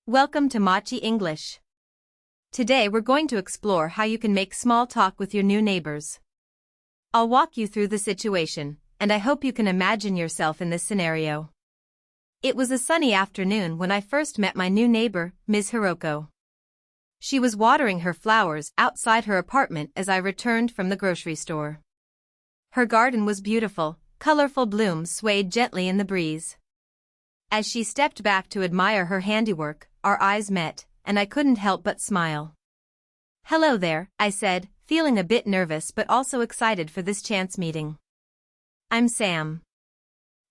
Welcome to Mochi English. Today we're going to explore how you can make small talk with your new neighbors. I'll walk you through the situation, and I hope you can imagine yourself in this scenario. It was a sunny afternoon when I first met my new neighbor, Ms. Hiroko. She was watering her flowers outside her apartment as I returned from the grocery store. Her garden was beautiful, colorful blooms swayed gently in the breeze. As she stepped back to admire her handiwork, our eyes met, and I couldn't help but smile. "Hello there," I said, feeling a bit nervous but also excited for this chance meeting. "I'm Sam.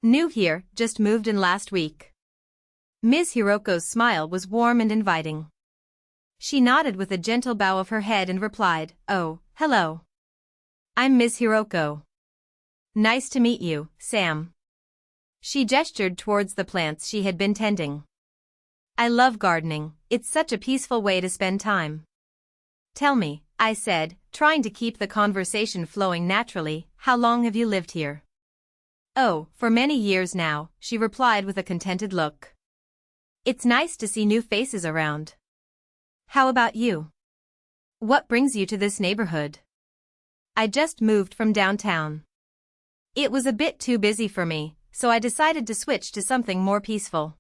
New here, just moved in last week." Ms. Hiroko's smile was warm and inviting. She nodded with a gentle bow of her head and replied, "Oh, hello. I'm Ms. Hiroko. Nice to meet you, Sam." She gestured towards the plants she had been tending. "I love gardening, it's such a peaceful way to spend time." "Tell me," I said, trying to keep the conversation flowing naturally, "how long have you lived here?" "Oh, for many years now," she replied with a contented look. "It's nice to see new faces around. How about you? What brings you to this neighborhood?" "I just moved from downtown. It was a bit too busy for me, so I decided to switch to something more peaceful."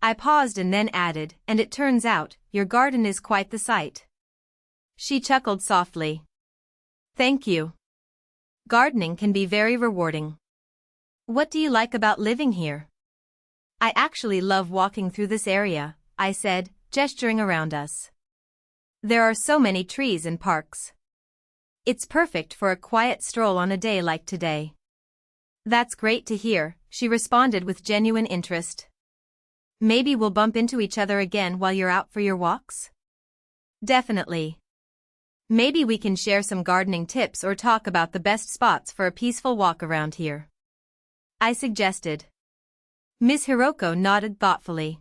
I paused and then added, "And it turns out, your garden is quite the sight." She chuckled softly. "Thank you. Gardening can be very rewarding." "What do you like about living here?" "I actually love walking through this area," I said, gesturing around us. "There are so many trees and parks. It's perfect for a quiet stroll on a day like today." "That's great to hear," she responded with genuine interest. "Maybe we'll bump into each other again while you're out for your walks?" "Definitely. Maybe we can share some gardening tips or talk about the best spots for a peaceful walk around here," I suggested. Ms. Hiroko nodded thoughtfully.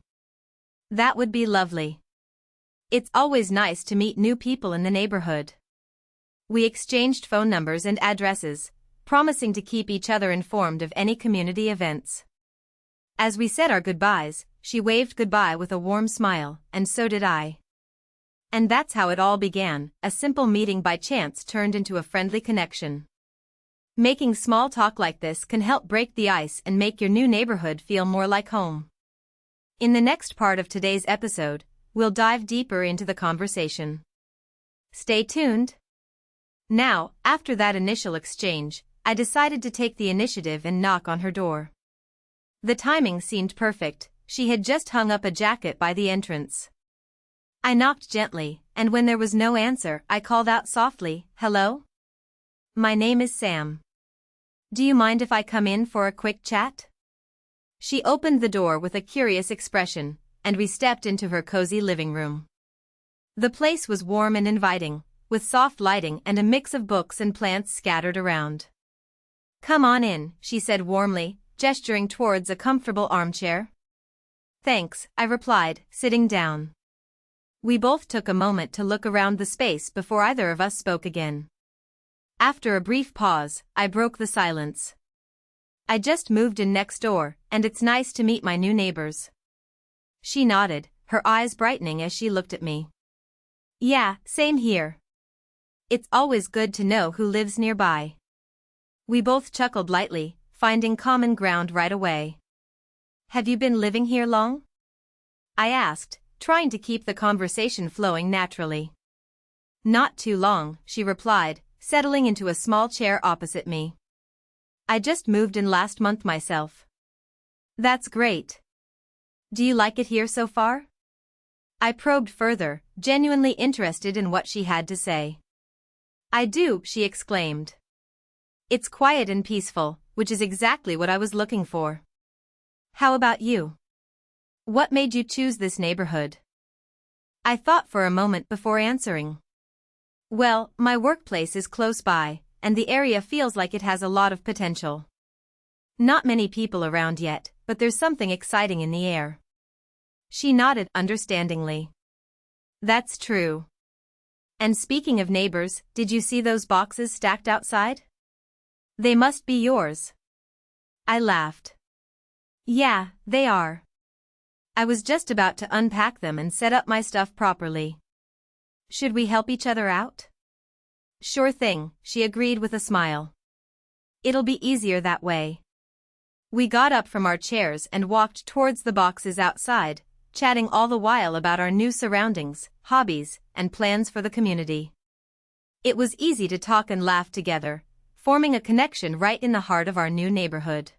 "That would be lovely. It's always nice to meet new people in the neighborhood." We exchanged phone numbers and addresses, promising to keep each other informed of any community events. As we said our goodbyes, she waved goodbye with a warm smile, and so did I. And that's how it all began. A simple meeting by chance turned into a friendly connection. Making small talk like this can help break the ice and make your new neighborhood feel more like home. In the next part of today's episode, we'll dive deeper into the conversation. Stay tuned. Now, after that initial exchange, I decided to take the initiative and knock on her door. The timing seemed perfect. She had just hung up a jacket by the entrance. I knocked gently, and when there was no answer, I called out softly, "Hello? My name is Sam. Do you mind if I come in for a quick chat?" She opened the door with a curious expression, and we stepped into her cozy living room. The place was warm and inviting, with soft lighting and a mix of books and plants scattered around. "Come on in," she said warmly, gesturing towards a comfortable armchair. "Thanks," I replied, sitting down. We both took a moment to look around the space before either of us spoke again. After a brief pause, I broke the silence. "I just moved in next door, and it's nice to meet my new neighbors." She nodded, her eyes brightening as she looked at me. "Yeah, same here. It's always good to know who lives nearby." We both chuckled lightly, finding common ground right away. "Have you been living here long?" I asked, trying to keep the conversation flowing naturally. "Not too long," she replied, settling into a small chair opposite me. "I just moved in last month myself." "That's great. Do you like it here so far?" I probed further, genuinely interested in what she had to say. "I do," she exclaimed. "It's quiet and peaceful, which is exactly what I was looking for." "How about you? What made you choose this neighborhood?" I thought for a moment before answering. "Well, my workplace is close by, and the area feels like it has a lot of potential. Not many people around yet, but there's something exciting in the air." She nodded understandingly. "That's true. And speaking of neighbors, did you see those boxes stacked outside? They must be yours." I laughed. "Yeah, they are. I was just about to unpack them and set up my stuff properly. Should we help each other out? Sure thing, she agreed with a smile. It'll be easier that way. We got up from our chairs and walked towards the boxes outside, chatting all the while about our new surroundings, hobbies, and plans for the community. It was easy to talk and laugh together, forming a connection right in the heart of our new neighborhood.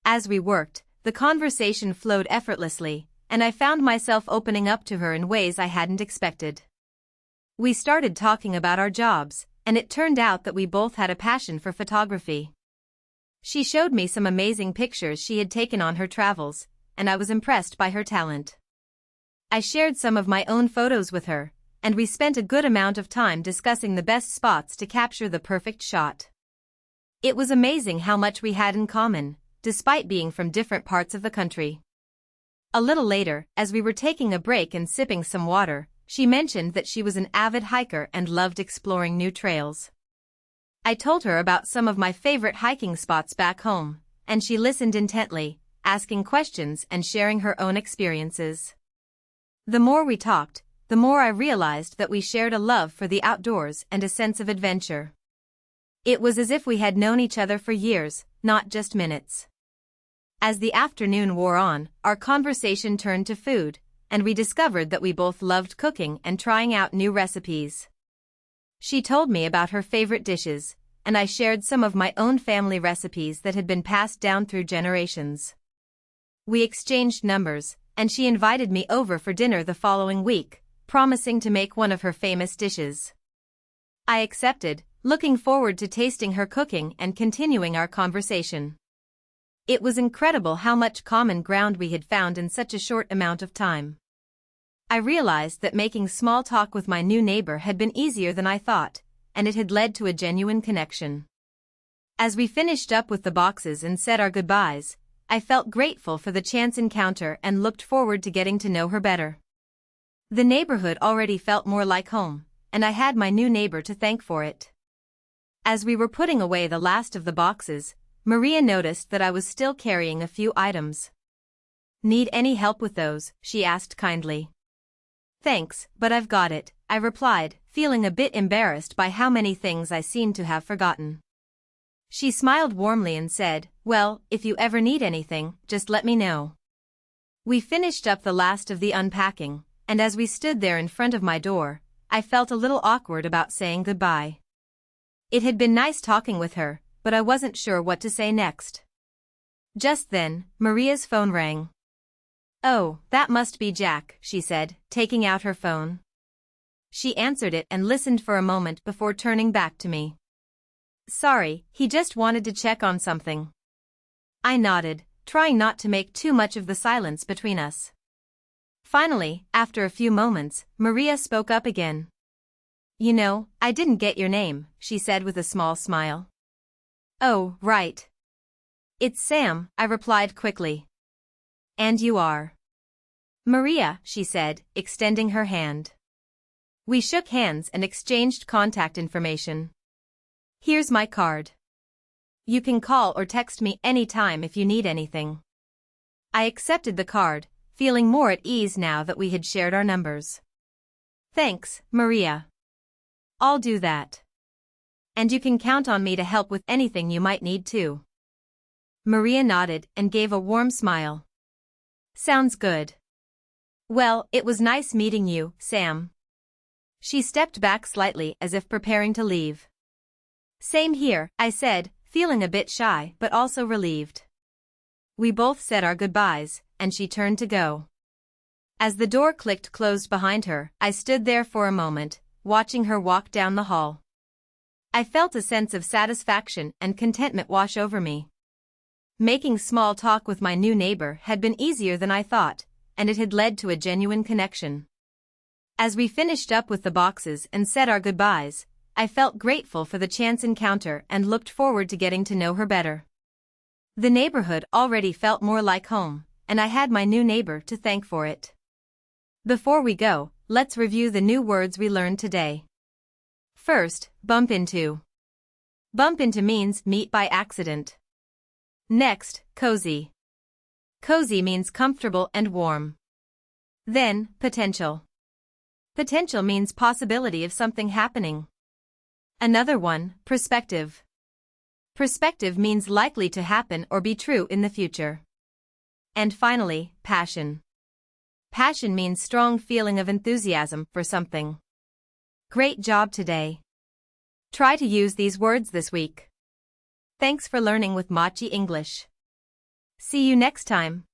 As we worked, the conversation flowed effortlessly, and I found myself opening up to her in ways I hadn't expected. We started talking about our jobs, and it turned out that we both had a passion for photography. She showed me some amazing pictures she had taken on her travels, and I was impressed by her talent. I shared some of my own photos with her, and we spent a good amount of time discussing the best spots to capture the perfect shot. It was amazing how much we had in common, despite being from different parts of the country. A little later, as we were taking a break and sipping some water, she mentioned that she was an avid hiker and loved exploring new trails. I told her about some of my favorite hiking spots back home, and she listened intently, asking questions and sharing her own experiences. The more we talked, the more I realized that we shared a love for the outdoors and a sense of adventure. It was as if we had known each other for years, not just minutes. As the afternoon wore on, our conversation turned to food, and we discovered that we both loved cooking and trying out new recipes. She told me about her favorite dishes, and I shared some of my own family recipes that had been passed down through generations. We exchanged numbers, and she invited me over for dinner the following week, promising to make one of her famous dishes. I accepted, looking forward to tasting her cooking and continuing our conversation. It was incredible how much common ground we had found in such a short amount of time. I realized that making small talk with my new neighbor had been easier than I thought, and it had led to a genuine connection. As we finished up with the boxes and said our goodbyes, I felt grateful for the chance encounter and looked forward to getting to know her better. The neighborhood already felt more like home, and I had my new neighbor to thank for it. As we were putting away the last of the boxes, Maria noticed that I was still carrying a few items. Need any help with those? She asked kindly. Thanks, but I've got it, I replied, feeling a bit embarrassed by how many things I seemed to have forgotten. She smiled warmly and said, well, if you ever need anything, just let me know. We finished up the last of the unpacking, and as we stood there in front of my door, I felt a little awkward about saying goodbye. It had been nice talking with her, but I wasn't sure what to say next. Just then, Maria's phone rang. Oh, that must be Jack, she said, taking out her phone. She answered it and listened for a moment before turning back to me. Sorry, he just wanted to check on something. I nodded, trying not to make too much of the silence between us. Finally, after a few moments, Maria spoke up again. You know, I didn't get your name, she said with a small smile. Oh, right. It's Sam, I replied quickly. And you are? Maria, she said, extending her hand. We shook hands and exchanged contact information. Here's my card. You can call or text me anytime if you need anything. I accepted the card, feeling more at ease now that we had shared our numbers. Thanks, Maria. I'll do that. And you can count on me to help with anything you might need too. Maria nodded and gave a warm smile. Sounds good. Well, it was nice meeting you, Sam. She stepped back slightly as if preparing to leave. Same here, I said, feeling a bit shy but also relieved. We both said our goodbyes, and she turned to go. As the door clicked closed behind her, I stood there for a moment, watching her walk down the hall. I felt a sense of satisfaction and contentment wash over me. Making small talk with my new neighbor had been easier than I thought, and it had led to a genuine connection. As we finished up with the boxes and said our goodbyes, I felt grateful for the chance encounter and looked forward to getting to know her better. The neighborhood already felt more like home, and I had my new neighbor to thank for it. Before we go, let's review the new words we learned today. First, bump into. Bump into means meet by accident. Next, cozy. Cozy means comfortable and warm. Then, potential. Potential means possibility of something happening. Another one, prospective. Prospective means likely to happen or be true in the future. And finally, passion. Passion means strong feeling of enthusiasm for something. Great job today. Try to use these words this week. Thanks for learning with Mochi English. See you next time.